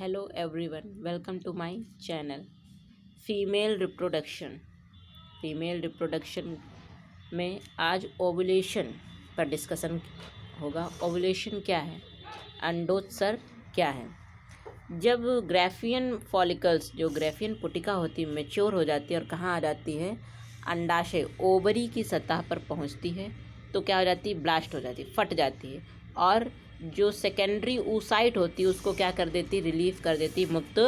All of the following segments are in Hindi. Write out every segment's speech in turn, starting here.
Hello everyone, welcome to my channel. Female reproduction में आज ओव्यूलेशन पर डिस्कशन होगा। ओव्यूलेशन क्या है, अंडोत्सर्ग क्या है। जब ग्राफियन फॉलिकल्स, जो ग्राफियन पुटिका होती है, मैच्योर हो जाती है और कहाँ आ जाती है, अंडाशय ओवरी की सतह पर पहुँचती है तो क्या हो जाती है, ब्लास्ट हो जाती है, फट जाती है। और जो सेकेंडरी oocyte होती है उसको क्या कर देती, रिलीफ कर देती, मुक्त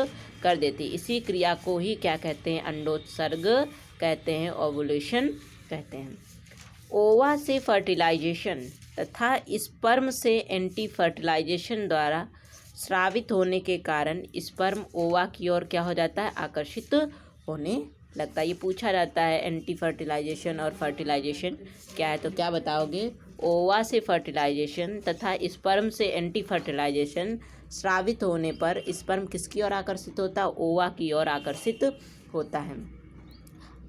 कर देती। इसी क्रिया को ही क्या कहते हैं, अंडोत्सर्ग कहते हैं, ओवुलेशन कहते हैं। ओवा से फर्टिलाइजेशन तथा स्पर्म से एंटी फर्टिलाइजेशन द्वारा स्रावित होने के कारण स्पर्म ओवा की ओर क्या हो जाता है, आकर्षित होने लगता है। ये पूछा जाता है एंटी फर्टिलाइजेशन और फर्टिलाइजेशन क्या है, तो क्या बताओगे, ओवा से फर्टिलाइजेशन तथा स्पर्म से एंटी फर्टिलाइजेशन स्रावित होने पर स्पर्म किसकी ओर आकर्षित होता है, ओवा की ओर आकर्षित होता है।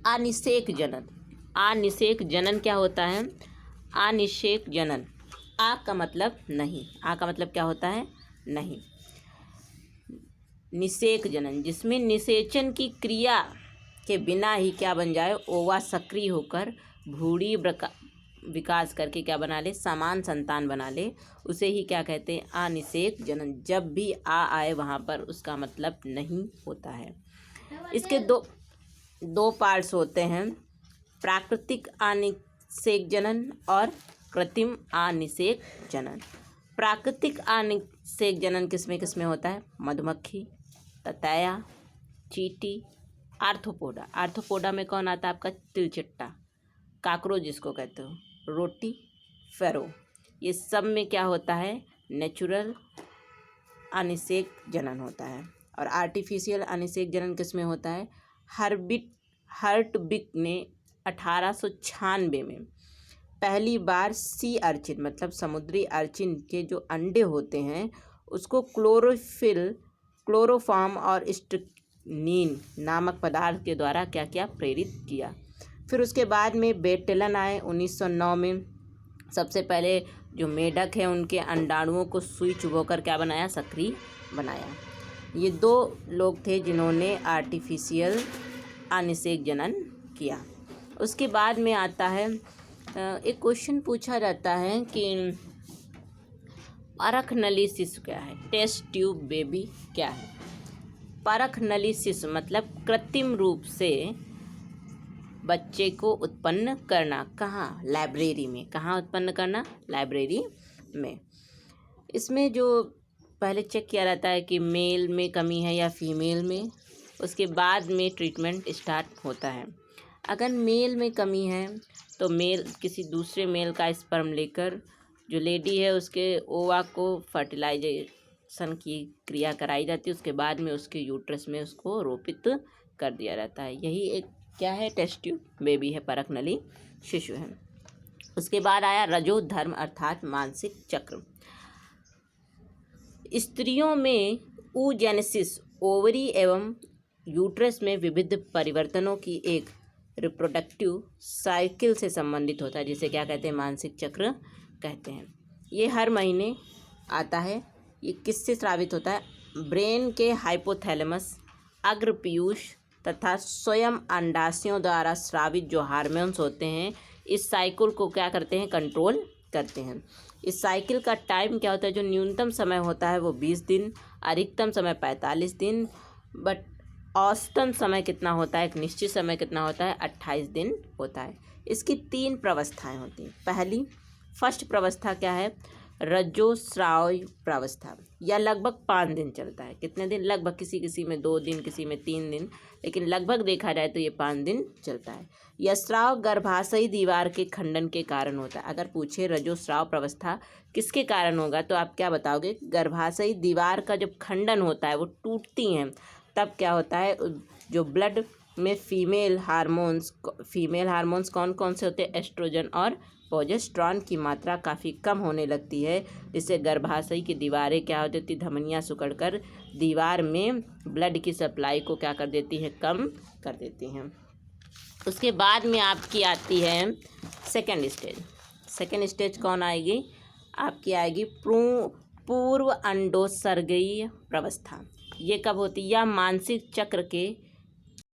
अनिषेक जनन, अनिषेक जनन क्या होता है, अनिषेक जनन, आ का मतलब नहीं, आ का मतलब क्या होता है, नहीं। निषेक जनन, जिसमें निषेचन की क्रिया के बिना ही क्या बन जाए, ओवा सक्रिय होकर भ्रूणी विकास करके क्या बना ले, समान संतान बना ले, उसे ही क्या कहते हैं, अनिषेक जनन। जब भी आ आए वहाँ पर उसका मतलब नहीं होता है। इसके दो पार्ट्स होते हैं, प्राकृतिक अनिषेक जनन और कृत्रिम अनिषेक जनन। प्राकृतिक अनिषेक जनन किसमें होता है, मधुमक्खी, ततैया, चींटी, आर्थ्रोपोडा। आर्थ्रोपोडा में कौन आता है आपका, तिलचिट्टा, काकरोच जिसको कहते हो, रोटी, फेरो। ये सब में क्या होता है, नेचुरल अनिषेक जनन होता है। और आर्टिफिशियल अनिषेक जनन किसमें होता है, हर्टबिक ने 1896 में पहली बार सी अर्चिन मतलब समुद्री अर्चिन के जो अंडे होते हैं उसको क्लोरोफॉर्म और स्ट्रिक्नीन नामक पदार्थ के द्वारा क्या किया, प्रेरित किया। फिर उसके बाद में बेटेलन आए 1909 में। सबसे पहले जो मेढक है उनके अंडाणुओं को सुई चुभोकर क्या बनाया, सक्रिय बनाया। ये दो लोग थे जिन्होंने आर्टिफिशियल अनिषेक जनन किया। उसके बाद में आता है, एक क्वेश्चन पूछा जाता है कि परख नली शिशु क्या है, टेस्ट ट्यूब बेबी क्या है। परख नली शिशु मतलब कृत्रिम रूप से बच्चे को उत्पन्न करना, कहाँ, लाइब्रेरी में। कहाँ उत्पन्न करना, लाइब्रेरी में। इसमें जो पहले चेक किया जाता है कि मेल में कमी है या फीमेल में, उसके बाद में ट्रीटमेंट स्टार्ट होता है। अगर मेल में कमी है तो मेल किसी दूसरे मेल का स्पर्म लेकर जो लेडी है उसके ओवा को फर्टिलाइजेशन की क्रिया कराई जाती है। उसके बाद में उसके यूट्रस में उसको रोपित कर दिया जाता है। यही एक क्या है, टेस्ट ट्यूब बेबी है, परख नली शिशु है। उसके बाद आया रजोधर्म अर्थात मानसिक चक्र। स्त्रियों में oogenesis ओवरी एवं यूट्रस में विविध परिवर्तनों की एक रिप्रोडक्टिव साइकिल से संबंधित होता है, जिसे क्या कहते हैं, मानसिक चक्र कहते हैं। ये हर महीने आता है। ये किससे स्रावित होता है, ब्रेन के हाइपोथैलेमस, अग्रपीयूष तथा स्वयं अंडाशयों द्वारा स्रावित जो हार्मोन्स होते हैं इस साइकिल को क्या करते हैं, कंट्रोल करते हैं। इस साइकिल का टाइम क्या होता है, जो न्यूनतम समय होता है वो 20 दिन, अधिकतम समय 45 दिन, बट औसतन समय कितना होता है, एक निश्चित समय कितना होता है, 28 दिन होता है। इसकी 3 प्रावस्थाएं होती हैं। पहली फर्स्ट प्रावस्था क्या है, रजोस्राव प्रावस्था, या लगभग 5 दिन चलता है। कितने दिन, लगभग, किसी में 2 दिन, किसी में 3 दिन, लेकिन लगभग देखा जाए तो ये 5 दिन चलता है। यह स्राव गर्भाशयी दीवार के खंडन के कारण होता है। अगर पूछे रजोस्राव प्रावस्था किसके कारण होगा तो आप क्या बताओगे, गर्भाशयी दीवार का जब खंडन होता है, वो टूटती हैं, तब क्या होता है, जो ब्लड में फीमेल हार्मोन्स कौन कौन से होते हैं, एस्ट्रोजन और प्रोजेस्टेरॉन की मात्रा काफ़ी कम होने लगती है, जिससे गर्भाशय की दीवारें क्या हो जाती, धमनियाँ सिकुड़कर दीवार में ब्लड की सप्लाई को क्या कर देती हैं, कम कर देती हैं। उसके बाद में आपकी आती है सेकेंड स्टेज। सेकेंड स्टेज कौन आएगी, आपकी आएगी पूर्व अंडोत्सर्गीय प्रावस्था, ये कब होती है? या मानसिक चक्र के